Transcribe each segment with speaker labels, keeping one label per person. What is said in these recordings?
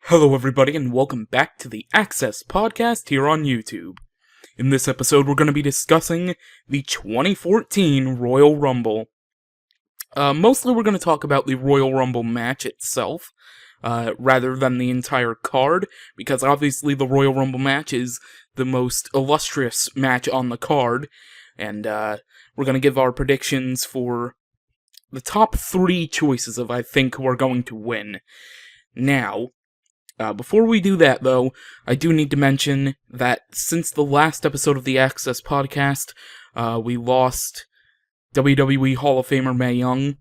Speaker 1: Hello everybody and welcome back to the Xcess podcast here on YouTube. In this episode we're going to be discussing the 2014 Royal Rumble. Mostly we're going to talk about the Royal Rumble match itself, rather than the entire card, because obviously the Royal Rumble match is the most illustrious match on the card, and we're going to give our predictions for the top 3 choices of I think who are going to win. Now, before we do that, though, I do need to mention that since the last episode of the Xcess podcast, we lost WWE Hall of Famer Mae Young.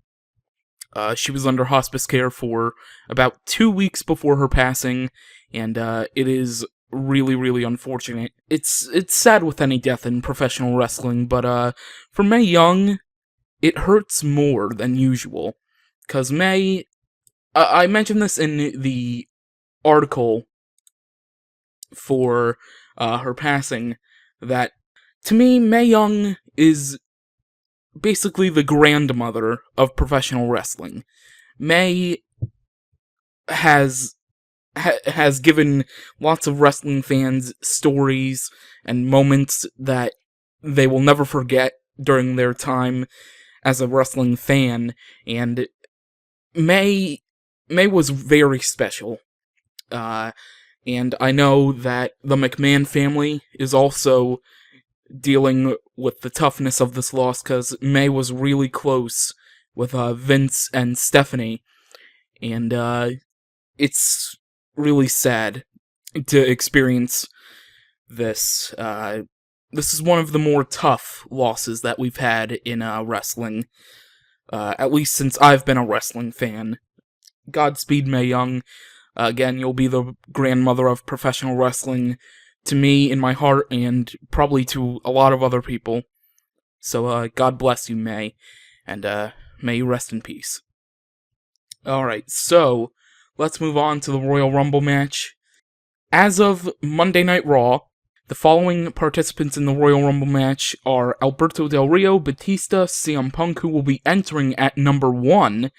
Speaker 1: She was under hospice care for about 2 weeks before her passing, and it is really, really unfortunate. It's sad with any death in professional wrestling, but for Mae Young, it hurts more than usual. Because Mae, I mentioned this in the article for her passing, that to me, Mae Young is basically the grandmother of professional wrestling. Mae has given lots of wrestling fans stories and moments that they will never forget during their time as a wrestling fan, and Mae was very special. And I know that the McMahon family is also dealing with the toughness of this loss, because Mae was really close with Vince and Stephanie, and it's really sad to experience this. This is one of the more tough losses that we've had in wrestling, at least since I've been a wrestling fan. Godspeed, Mae Young. Again, you'll be the grandmother of professional wrestling to me in my heart, and probably to a lot of other people. So, God bless you, Mae, and may you rest in peace. Alright, so, let's move on to the Royal Rumble match. As of Monday Night Raw, the following participants in the Royal Rumble match are Alberto Del Rio, Batista, CM Punk, who will be entering at number 1,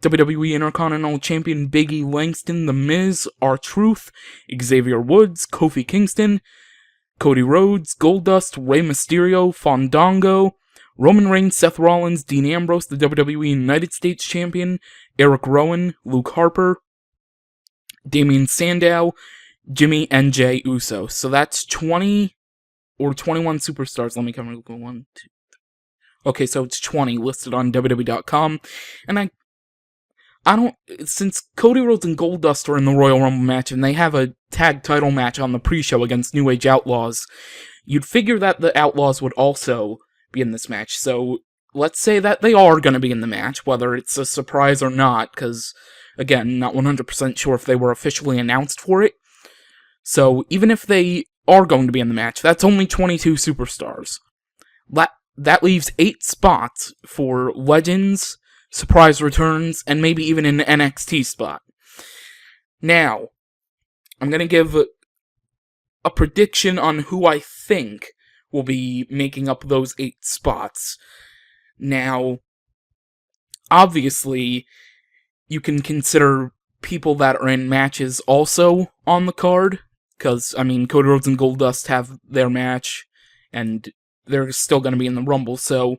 Speaker 1: WWE Intercontinental Champion Big E Langston, The Miz, R-Truth, Xavier Woods, Kofi Kingston, Cody Rhodes, Goldust, Rey Mysterio, Fandango, Roman Reigns, Seth Rollins, Dean Ambrose, the WWE United States Champion, Eric Rowan, Luke Harper, Damian Sandow, Jimmy, and Jey Uso. So that's 20 or 21 superstars. Let me come and go 1, 2, 3. Okay, so it's 20 listed on WWE.com, and since Cody Rhodes and Goldust are in the Royal Rumble match, and they have a tag title match on the pre-show against New Age Outlaws, you'd figure that the Outlaws would also be in this match. So, let's say that they are going to be in the match, whether it's a surprise or not, because, again, not 100% sure if they were officially announced for it. So, even if they are going to be in the match, that's only 22 superstars. That leaves 8 spots for Legends, surprise returns, and maybe even an NXT spot. Now, I'm going to give a prediction on who I think will be making up those 8 spots. Now, obviously, you can consider people that are in matches also on the card, because, I mean, Cody Rhodes and Goldust have their match, and they're still going to be in the Rumble, so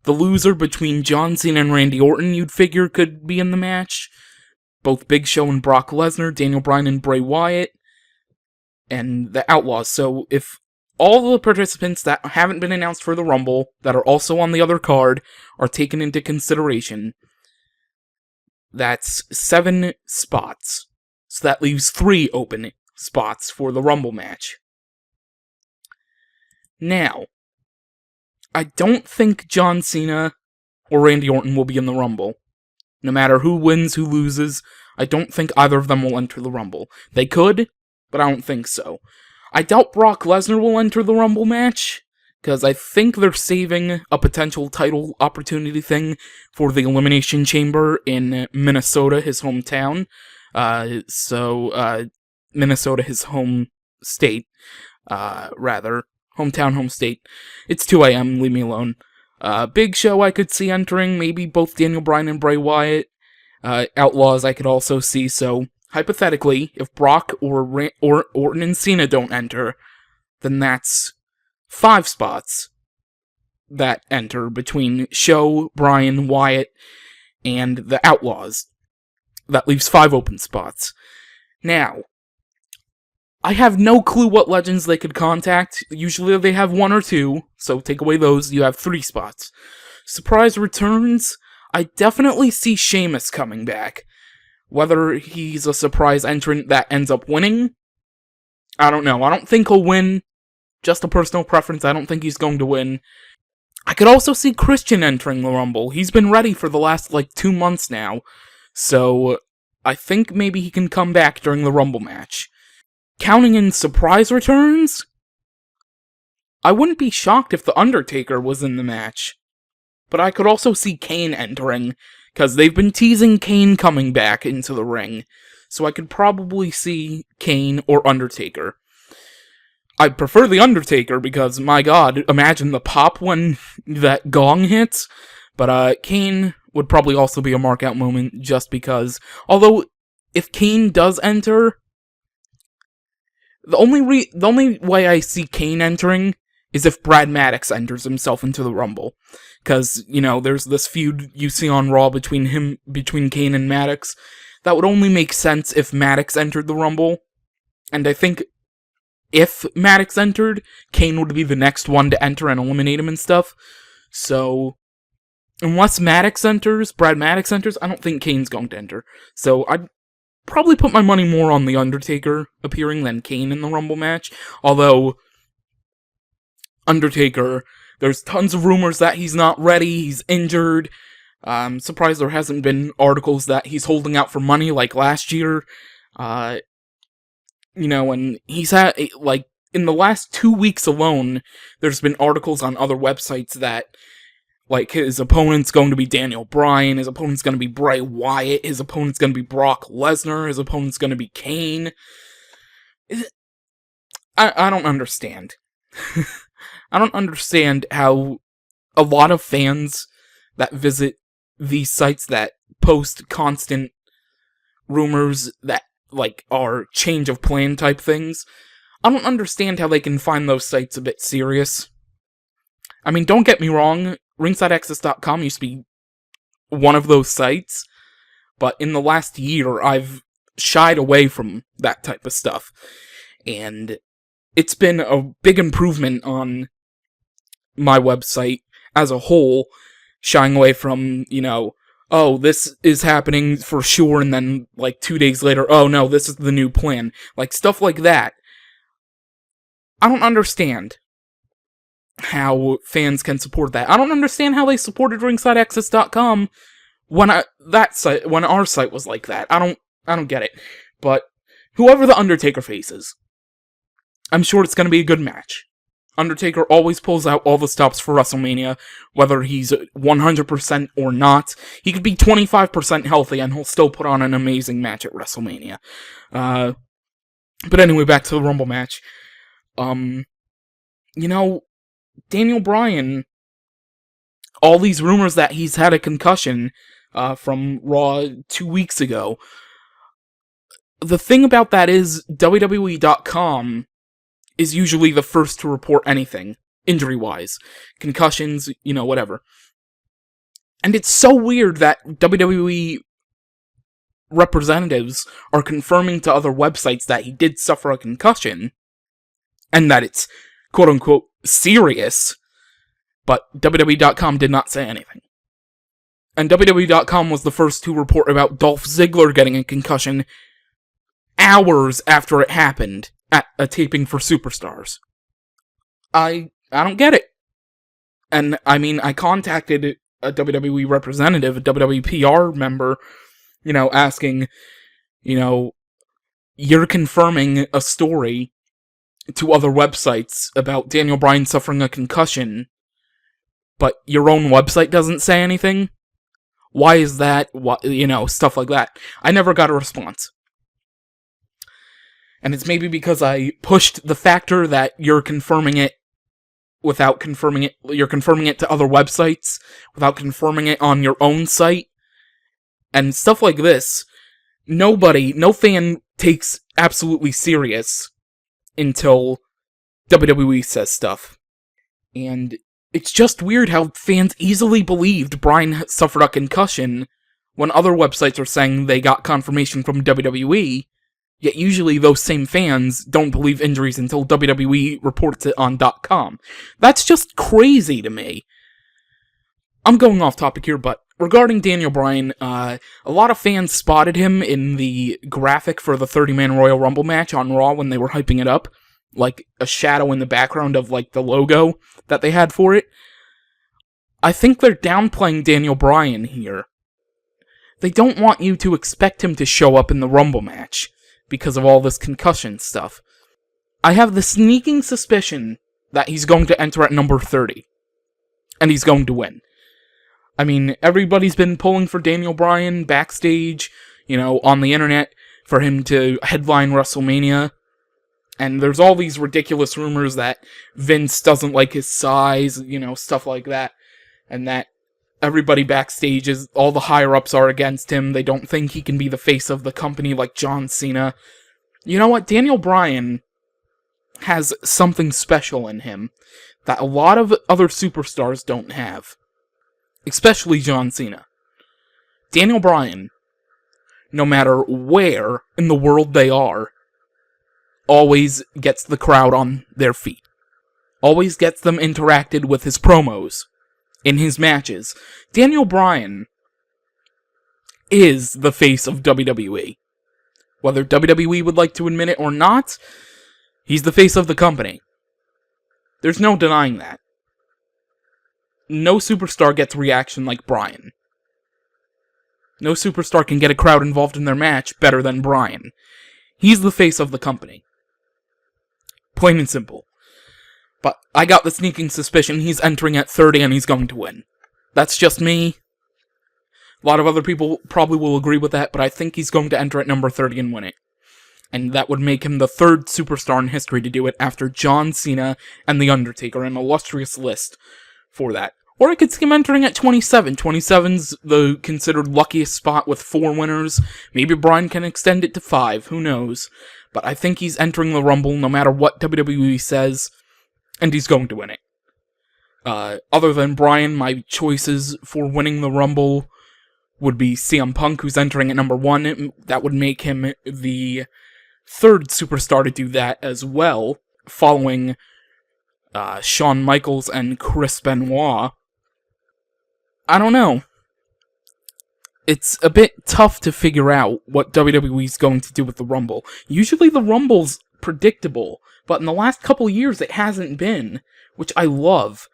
Speaker 1: the loser between John Cena and Randy Orton, you'd figure, could be in the match. Both Big Show and Brock Lesnar, Daniel Bryan and Bray Wyatt, and the Outlaws. So if all the participants that haven't been announced for the Rumble, that are also on the other card, are taken into consideration, that's 7 spots. So that leaves 3 open spots for the Rumble match. Now, I don't think John Cena or Randy Orton will be in the Rumble. No matter who wins, who loses, I don't think either of them will enter the Rumble. They could, but I don't think so. I doubt Brock Lesnar will enter the Rumble match, because I think they're saving a potential title opportunity thing for the Elimination Chamber in Minnesota, his hometown. Minnesota, his home state, rather. Hometown, home state. It's 2 a.m., leave me alone. Big Show I could see entering, maybe both Daniel Bryan and Bray Wyatt. Outlaws I could also see, so hypothetically, if Brock or Orton and Cena don't enter, then that's 5 spots that enter between Show, Bryan, Wyatt, and the Outlaws. That leaves 5 open spots. Now, I have no clue what legends they could contact. Usually they have 1 or 2, so take away those, you have 3 spots. Surprise returns, I definitely see Sheamus coming back. Whether he's a surprise entrant that ends up winning, I don't know. I don't think he'll win. Just a personal preference, I don't think he's going to win. I could also see Christian entering the Rumble. He's been ready for the last, 2 months now. So, I think maybe he can come back during the Rumble match. Counting in surprise returns, I wouldn't be shocked if The Undertaker was in the match. But I could also see Kane entering, because they've been teasing Kane coming back into the ring. So I could probably see Kane or Undertaker. I prefer The Undertaker because, my god, imagine the pop when that gong hits. But Kane would probably also be a mark-out moment just because, although if Kane does enter, the only way I see Kane entering is if Brad Maddox enters himself into the Rumble. Because, there's this feud you see on Raw between Kane and Maddox. That would only make sense if Maddox entered the Rumble. And I think if Maddox entered, Kane would be the next one to enter and eliminate him and stuff. So, unless Brad Maddox enters, I don't think Kane's going to enter. So, I'd probably put my money more on The Undertaker appearing than Kane in the Rumble match. Although, Undertaker, there's tons of rumors that he's not ready, he's injured. I'm surprised there hasn't been articles that he's holding out for money like last year. And he's had, in the last 2 weeks alone, there's been articles on other websites that, his opponent's going to be Daniel Bryan, his opponent's going to be Bray Wyatt, his opponent's going to be Brock Lesnar, his opponent's going to be Kane. I don't understand. I don't understand how a lot of fans that visit these sites that post constant rumors that, are change of plan type things, I don't understand how they can find those sites a bit serious. I mean, don't get me wrong, RingsideXcess.com used to be one of those sites, but in the last year, I've shied away from that type of stuff. And it's been a big improvement on my website as a whole, shying away from, oh, this is happening for sure, and then, 2 days later, oh no, this is the new plan. Stuff like that. I don't understand how fans can support that. I don't understand how they supported RingsideAccess.com when our site was like that. I don't get it. But whoever The Undertaker faces, I'm sure it's gonna be a good match. Undertaker always pulls out all the stops for WrestleMania, whether he's 100% or not. He could be 25% healthy and he'll still put on an amazing match at WrestleMania. But anyway, back to the Rumble match. Daniel Bryan, all these rumors that he's had a concussion from Raw 2 weeks ago. The thing about that is, WWE.com is usually the first to report anything, injury-wise. Concussions, whatever. And it's so weird that WWE representatives are confirming to other websites that he did suffer a concussion, and that it's, quote-unquote, serious, but WWE.com did not say anything. And WWE.com was the first to report about Dolph Ziggler getting a concussion hours after it happened at a taping for Superstars. I don't get it. And, I contacted a WWE representative, a WWE PR member, asking, you're confirming a story to other websites about Daniel Bryan suffering a concussion, but your own website doesn't say anything? Why is that? Stuff like that. I never got a response. And it's maybe because I pushed the factor that you're confirming it without confirming it. You're confirming it to other websites without confirming it on your own site. And stuff like this. no fan takes absolutely serious until WWE says stuff. And it's just weird how fans easily believed Bryan suffered a concussion when other websites are saying they got confirmation from WWE, yet usually those same fans don't believe injuries until WWE reports it on .com. That's just crazy to me. I'm going off topic here, but regarding Daniel Bryan, a lot of fans spotted him in the graphic for the 30-man Royal Rumble match on Raw when they were hyping it up, like a shadow in the background of like the logo that they had for it. I think they're downplaying Daniel Bryan here. They don't want you to expect him to show up in the Rumble match because of all this concussion stuff. I have the sneaking suspicion that he's going to enter at number 30, and he's going to win. I mean, everybody's been pulling for Daniel Bryan backstage, on the internet, for him to headline WrestleMania. And there's all these ridiculous rumors that Vince doesn't like his size, stuff like that. And that everybody backstage all the higher-ups are against him. They don't think he can be the face of the company like John Cena. You know what? Daniel Bryan has something special in him that a lot of other superstars don't have. Especially John Cena. Daniel Bryan, no matter where in the world they are, always gets the crowd on their feet. Always gets them interacted with his promos, in his matches. Daniel Bryan is the face of WWE. Whether WWE would like to admit it or not, he's the face of the company. There's no denying that. No superstar gets reaction like Bryan. No superstar can get a crowd involved in their match better than Bryan. He's the face of the company. Plain and simple. But I got the sneaking suspicion he's entering at 30 and he's going to win. That's just me. A lot of other people probably will agree with that, but I think he's going to enter at number 30 and win it. And that would make him the third superstar in history to do it after John Cena and The Undertaker, an illustrious list for that. Or I could see him entering at 27. 27's the considered luckiest spot with 4 winners. Maybe Bryan can extend it to 5, who knows. But I think he's entering the Rumble no matter what WWE says, and he's going to win it. Other than Bryan, my choices for winning the Rumble would be CM Punk, who's entering at number 1. That would make him the third superstar to do that as well, following Shawn Michaels and Chris Benoit. I don't know. It's a bit tough to figure out what WWE's going to do with the Rumble. Usually the Rumble's predictable, but in the last couple years it hasn't been, which I love.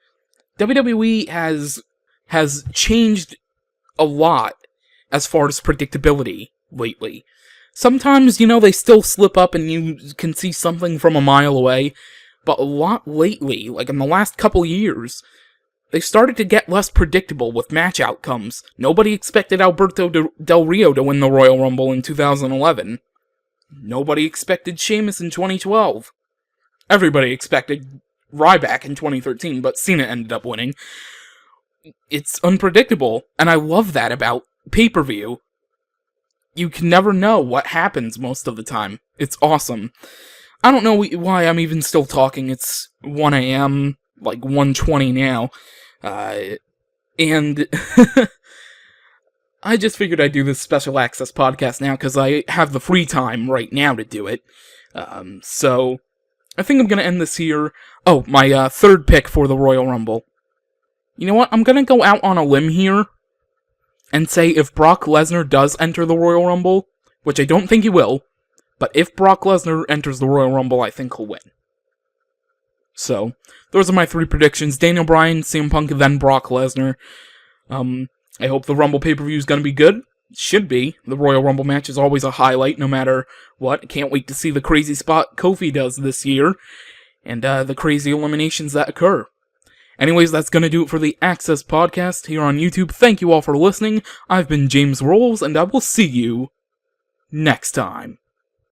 Speaker 1: WWE has changed a lot as far as predictability lately. Sometimes, they still slip up and you can see something from a mile away, but a lot lately, like in the last couple years, they started to get less predictable with match outcomes. Nobody expected Alberto Del Rio to win the Royal Rumble in 2011. Nobody expected Sheamus in 2012. Everybody expected Ryback in 2013, but Cena ended up winning. It's unpredictable, and I love that about pay-per-view. You can never know what happens most of the time. It's awesome. I don't know why I'm even still talking. It's 1 a.m., like 1:20 now, and I just figured I'd do this special access podcast now because I have the free time right now to do it. So I think I'm going to end this here. Oh, my third pick for the Royal Rumble. You know what? I'm going to go out on a limb here and say if Brock Lesnar does enter the Royal Rumble, which I don't think he will, but if Brock Lesnar enters the Royal Rumble, I think he'll win. So, those are my 3 predictions. Daniel Bryan, CM Punk, and then Brock Lesnar. I hope the Rumble pay-per-view is going to be good. It should be. The Royal Rumble match is always a highlight, no matter what. Can't wait to see the crazy spot Kofi does this year, and the crazy eliminations that occur. Anyways, that's going to do it for the Xcess podcast here on YouTube. Thank you all for listening. I've been James Rolls, and I will see you next time.